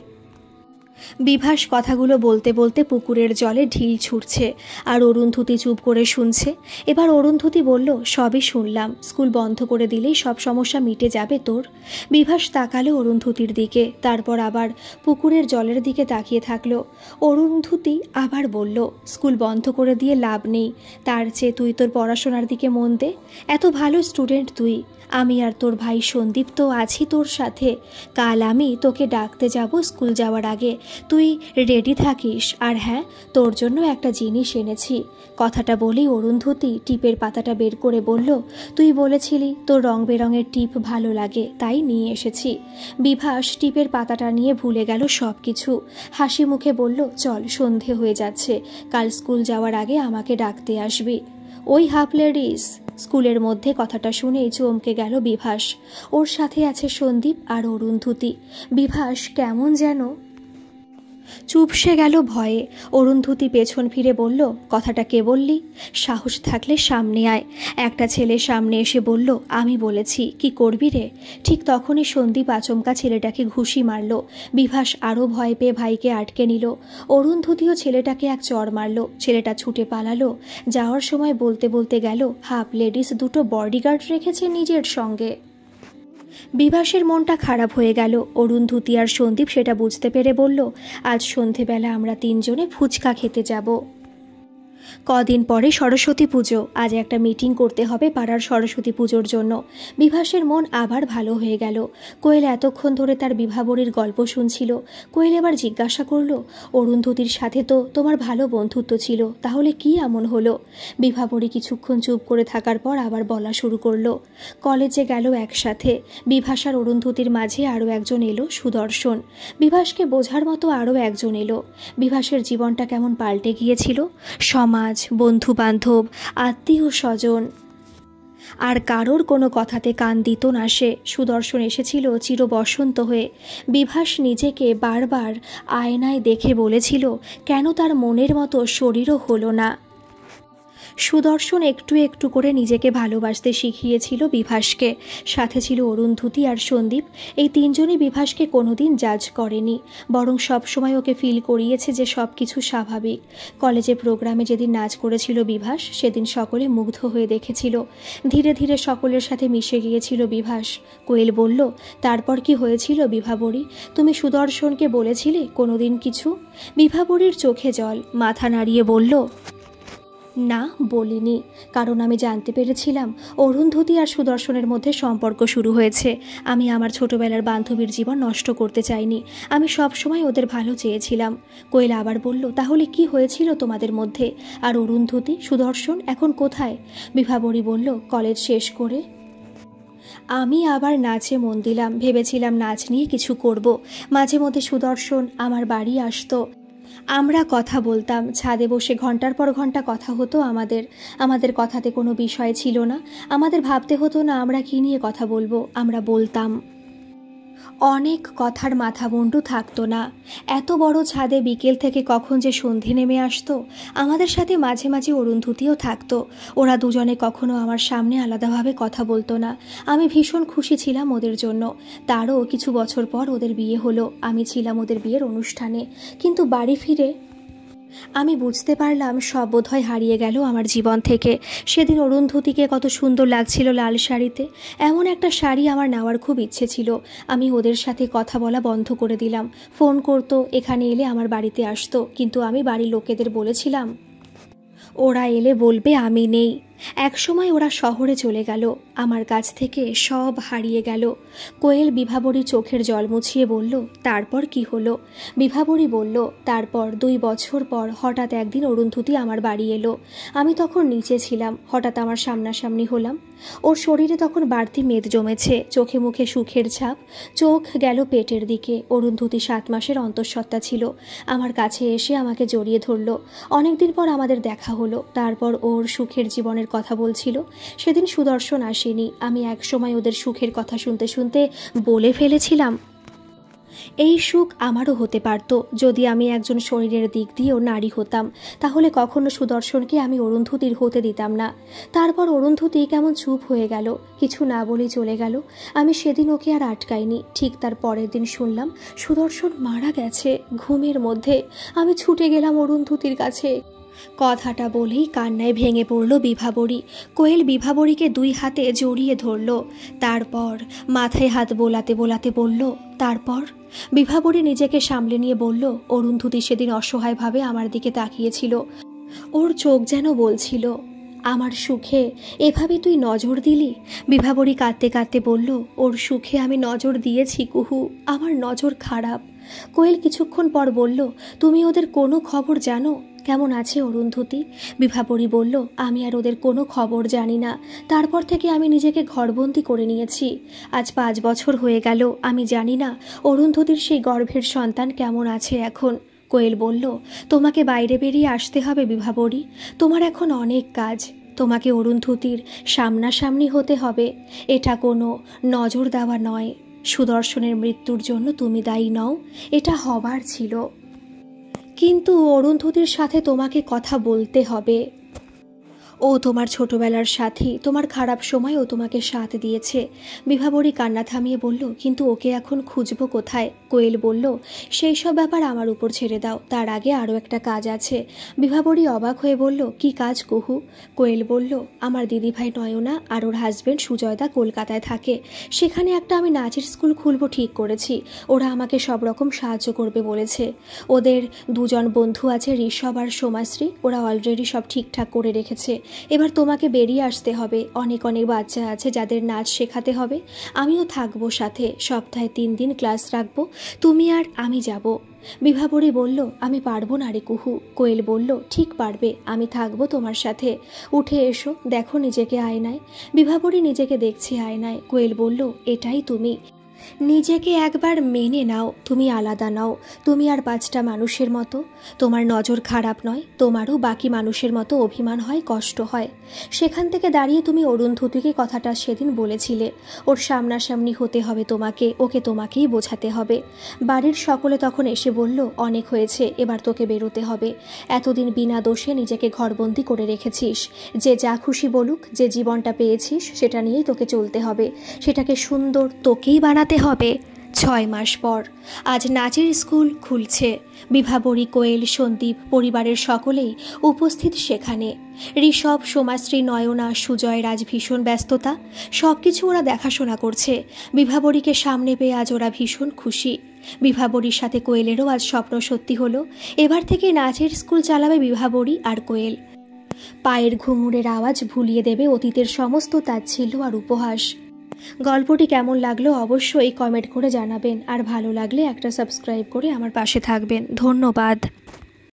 বিভাস কথাগুলো বলতে বলতে পুকুরের জলে ঢিল ছুটছে, আর অরুন্ধতী চুপ করে শুনছে। এবার অরুন্ধতী বলল, সবই শুনলাম, স্কুল বন্ধ করে দিলেই সব সমস্যা মিটে যাবে তোর। বিভাস তাকালো অরুন্ধতীর দিকে, তারপর আবার পুকুরের জলের দিকে তাকিয়ে থাকলো। অরুন্ধতী আবার বলল, স্কুল বন্ধ করে দিয়ে লাভ নেই, তার চেয়ে তুই তোর পড়াশোনার দিকে মন দে। এত ভালো স্টুডেন্ট তুই। আমি আর তোর ভাই সন্দীপ তো আছি তোর সাথে। কাল আমি তোকে ডাকতে যাব স্কুল যাওয়ার আগে, তুই রেডি থাকিস। আর হ্যাঁ, তোর জন্য একটা জিনিস এনেছি। কথাটা বলেই অরুন্ধতী টিপের পাতাটা বের করে বলল, তুই বলেছিলি তোর রং বেরঙের টিপ ভালো লাগে, তাই নিয়ে এসেছি। বিভাস টিপের পাতাটা নিয়ে ভুলে গেল সব কিছু। হাসি মুখে বলল, চল, সন্ধে হয়ে যাচ্ছে, কাল স্কুল যাওয়ার আগে আমাকে ডাকতে আসবি। ওই হাফ লেডিস। স্কুলের মধ্যে কথাটা শুনেই চমকে গেল বিভাস। ওর সাথে আছে সন্দীপ আর অরুন্ধতী। বিভাস কেমন যেন চুপসে গেল ভয়ে। অরুন্ধতী পেছন ফিরে বলল, কথাটা কে বললি? সাহস থাকলে সামনে আয়। একটা ছেলে সামনে এসে বলল, আমি বলেছি, কি করবি রে? ঠিক তখনই সন্দীপ আচমকা ছেলেটাকে ঘুষি মারল। বিভাস আরও ভয় পেয়ে ভাইকে আটকে নিল। অরুন্ধতীও ছেলেটাকে এক চড় মারল। ছেলেটা ছুটে পালালো। যাওয়ার সময় বলতে বলতে গেল, হাফ লেডিস দুটো বডিগার্ড রেখেছে নিজের সঙ্গে। বিভাসের মনটা খারাপ হয়ে গেল। অরুন্ধতী আর সন্দীপ সেটা বুঝতে পেরে বলল, আজ সন্ধেবেলা আমরা তিনজনে ফুচকা খেতে যাব। কদিন পরে সরস্বতী পুজো, আজ একটা মিটিং করতে হবে পাড়ার সরস্বতী পুজোর জন্য। বিভাসের মন আবার ভালো হয়ে গেল। কোয়েল এতক্ষণ ধরে তার বিভাবরীর গল্প শুনছিল। কোয়েল এবার জিজ্ঞাসা করল, অরুন্ধতীর সাথে তো তোমার ভালো বন্ধুত্ব ছিল, তাহলে কি এমন হলো? বিভাবরী কিছুক্ষণ চুপ করে থাকার পর আবার বলা শুরু করলো, কলেজে গেল একসাথে। বিভাস আর অরুন্ধতীর মাঝে আরও একজন এলো, সুদর্শন। বিভাসকে বোঝার মতো আরও একজন এলো। বিভাসের জীবনটা কেমন পাল্টে গিয়েছিল। সমাজ, বন্ধু বান্ধব, আত্মীয় স্বজন, আর কারোর কোনো কথাতে কান দিত না সে। সুদর্শন এসেছিল চিরবসন্ত হয়ে। বিভাস নিজেকে বারবার আয়নায় দেখে বলেছিল, কেন তার মনের মতো শরীরও হলো না। সুদর্শন একটু একটু করে নিজেকে ভালোবাসতে শিখিয়েছিল বিভাসকে। সাথে ছিল অরুন্ধতী আর সন্দীপ। এই তিনজনই বিভাসকে কোনোদিন জাজ করেনি, বরং সবসময় ওকে ফিল করিয়েছে যে সব কিছু স্বাভাবিক। কলেজে প্রোগ্রামে যেদিন নাচ করেছিল বিভাস, সেদিন সকলে মুগ্ধ হয়ে দেখেছিল। ধীরে ধীরে সকলের সাথে মিশে গিয়েছিল বিভাস। কোয়েল বলল, তারপর কি হয়েছিল বিভাবরী? তুমি সুদর্শনকে বলেছিলে কোনোদিন কিছু? বিভাবরীর চোখে জল, মাথা নাড়িয়ে বলল, না, বলিনি। কারণ আমি জানতে পেরেছিলাম অরুন্ধতী আর সুদর্শনের মধ্যে সম্পর্ক শুরু হয়েছে। আমি আমার ছোটবেলার বান্ধবীর জীবন নষ্ট করতে চাইনি। আমি সব সময় ওদের ভালো চেয়েছিলাম। কোয়েল আবার বলল, তাহলে কি হয়েছিল তোমাদের মধ্যে? আর অরুন্ধতী, সুদর্শন এখন কোথায়? বিভাবরী বলল, কলেজ শেষ করে আমি আবার নাচে মন দিলাম। ভেবেছিলাম নাচ নিয়ে কিছু করব। মাঝে মধ্যে সুদর্শন আমার বাড়ি আসতো, আমরা কথা বলতাম। ছাদে বসে ঘন্টার পর ঘন্টা কথা হতো আমাদের কথাতে কোনো বিষয় ছিল না। আমাদের ভাবতে হতো না আমরা কী নিয়ে কথা বলবো, আমরা বলতাম। অনেক কথার মাথা মুন্ডু থাকতো না। এত বড় ছাদে বিকেল থেকে কখন যে সন্ধে নেমে আসতো। আমাদের সাথে মাঝে মাঝে অরুন্ধতীও থাকতো। ওরা দুজনে কখনো আমার সামনে আলাদাভাবে কথা বলতো না। আমি ভীষণ খুশি ছিলাম ওদের জন্য। তারও কিছু বছর পর ওদের বিয়ে হলো। আমি ছিলাম ওদের বিয়ের অনুষ্ঠানে। কিন্তু বাড়ি ফিরে আমি বুঝতে পারলাম সব বোধহয় হারিয়ে গেল আমার জীবন থেকে। সেদিন অরুন্ধতিকে কত সুন্দর লাগছিল লাল শাড়িতে। এমন একটা শাড়ি আমার নেওয়ার খুব ইচ্ছে ছিল। আমি ওদের সাথে কথা বলা বন্ধ করে দিলাম। ফোন করতো, এখানে এলে আমার বাড়িতে আসতো, কিন্তু আমি বাড়ির লোকেদের বলেছিলাম ওরা এলে বলবে আমি নেই। একসময় ওরা শহরে চলে গেল, আমার কাছ থেকে সব হারিয়ে গেল। কোয়েল বিভাবরী চোখের জল মুছিয়ে বলল, তারপর কি হলো? বিভাবরী বলল, তারপর 2 বছর পর হঠাৎ একদিন অরুন্ধতী আমার বাড়ি এলো। আমি তখন নিচে ছিলাম, হঠাৎ আমার সামনাসামনি হলাম। ওর শরীরে তখন বাড়তি মেদ জমেছে, চোখে মুখে সুখের ছাপ। চোখ গেল পেটের দিকে। অরুন্ধতী 7 মাসের অন্তঃসত্ত্বা ছিল। আমার কাছে এসে আমাকে জড়িয়ে ধরল। অনেকদিন পর আমাদের দেখা হলো। তারপর ওর সুখের জীবনের কথা বলছিল। সেদিন সুদর্শন আসেনি। আমি একসময় ওদের সুখের কথা শুনতে শুনতে বলে ফেলেছিলাম, এই সুখ আমারও হতে পারত যদি আমি একজন শরীরের দিক দিয়েও নারী হতাম। তাহলে কখনো সুদর্শনকে আমি অরুন্ধতীর হতে দিতাম না। তারপর অরুন্ধতী কেমন চুপ হয়ে গেল, কিছু না বলেই চলে গেল। আমি সেদিন ওকে আর আটকাইনি। ঠিক তার পরের দিন শুনলাম সুদর্শন মারা গেছে ঘুমের মধ্যে। আমি ছুটে গেলাম অরুন্ধতীর কাছে। কথাটা বলেই কান্নায় ভেঙে পড়ল বিভাবরী। কোয়েল বিভাবরীকে 2 হাতে জড়িয়ে ধরল। তারপর মাথায় হাত বোলাতে বোলাতে বলল, তারপর? বিভাবরী নিজেকে সামলে নিয়ে বলল, অরুন্ধতী সেদিন অসহায়ভাবে আমার দিকে তাকিয়েছিল। ওর চোখ যেন বলছিল, আমার সুখে এভাবে তুই নজর দিলি? বিভাবরী কাঁদতে কাঁদতে বলল, ওর সুখে আমি নজর দিয়েছি কুহু, আমার নজর খারাপ। কোয়েল কিছুক্ষণ পর বলল, তুমি ওদের কোনো খবর জানো? কেমন আছে অরুন্ধতী? বিভাবরী বলল, আমি আর ওদের কোনো খবর জানি না। তারপর থেকে আমি নিজেকে ঘরবন্দি করে নিয়েছি। আজ 5 বছর হয়ে গেল। আমি জানি না অরুন্ধতীর সেই গর্ভের সন্তান কেমন আছে এখন। কোয়েল বলল, তোমাকে বাইরে বেরিয়ে আসতে হবে বিভাবরী। তোমার এখন অনেক কাজ। তোমাকে অরুন্ধতীর সামনাসামনি হতে হবে। এটা কোনো নজর দেওয়া নয়। সুদর্শনের মৃত্যুর জন্য তুমি দায়ী নও, এটা হবার ছিল। কিন্তু অরুন্ধতীর সাথে তোমাকে কথা বলতে হবে। ও তোমার ছোটবেলার সাথী, তোমার খারাপ সময় ও তোমাকে সাথ দিয়েছে। বিভাবরী কান্না থামিয়ে বলল, কিন্তু ওকে এখন খুঁজবো কোথায়? কোয়েল বলল, সেই সব ব্যাপার আমার উপর ছেড়ে দাও, তার আগে আরও একটা কাজ আছে। বিভাবরী অবাক হয়ে বলল, কি কাজ কুহু? কোয়েল বলল, আমার দিদিভাই নয়না আর ওর হাজবেন্ড সুজয়দা কলকাতায় থাকে। সেখানে একটা আমি নাচের স্কুল খুলবো ঠিক করেছি। ওরা আমাকে সব রকম সাহায্য করবে বলেছে। ওদের 2 জন বন্ধু আছে, ঋষভ আর সোমাশ্রী। ওরা অলরেডি সব ঠিকঠাক করে রেখেছে। এবার তোমাকে বেরিয়ে আসতে হবে। অনেক অনেক বাচ্চা আছে যাদের নাচ শেখাতে হবে। আমিও থাকবো সাথে। সপ্তাহে 3 দিন ক্লাস রাখবো। তুমি আর আমি যাব। বিভাবরী বলল, আমি পারবো না রে কুহু। কোয়েল বলল, ঠিক পারবে, আমি থাকবো তোমার সাথে। উঠে এসো, দেখো নিজেকে আয়নায়। বিভাবরী নিজেকে দেখছে আয়নায়। কোয়েল বলল, এটাই তুমি। নিজেকে একবার মেনে নাও, তুমি আলাদা নাও। তুমি আর 5টা মানুষের মতো। তোমার নজর খারাপ নয়, তোমারও বাকি মানুষের মতো অভিমান হয়, কষ্ট হয়। সেখান থেকে দাঁড়িয়ে তুমি অরুন্ধতীকে কথাটা সেদিন বলেছিলে। ওর সামনাসামনি হতে হবে তোমাকে, ওকে তোমাকেই বোঝাতে হবে। বাড়ির সকলে তখন এসে বলল, অনেক হয়েছে, এবার তোকে বেরোতে হবে। এতদিন বিনা দোষে নিজেকে ঘরবন্দি করে রেখেছিস। যে যা খুশি বলুক, যে জীবনটা পেয়েছিস সেটা নিয়েই তোকে চলতে হবে। সেটাকে সুন্দর তোকেই বানাতে হবে। 6 মাস পর আজ নাচের স্কুল খুলছে। বিভাবরী, কোয়েল, সন্দীপ পরিবারের সকলেই উপস্থিত সেখানে। ঋষভ, সোমাশ্রী, নয়না, সুজয়, রাজ ভীষণ ব্যস্ততা। সব কিছু ওরা দেখাশোনা করছে। বিভাবরীকে সামনে পেয়ে আজ ওরা ভীষণ খুশি। বিভাবরীর সাথে কোয়েলেরও আজ স্বপ্ন সত্যি হলো। এবার থেকে নাচের স্কুল চালাবে বিভাবরী আর কোয়েল। পায়ের ঘুঙুরের আওয়াজ ভুলিয়ে দেবে অতীতের সমস্ত তাচ্ছিল্য আর উপহাস। গল্পটি কেমন লাগলো অবশ্যই কমেন্ট করে জানাবেন। আর ভালো লাগলে একটা সাবস্ক্রাইব করে আমার পাশে থাকবেন। ধন্যবাদ।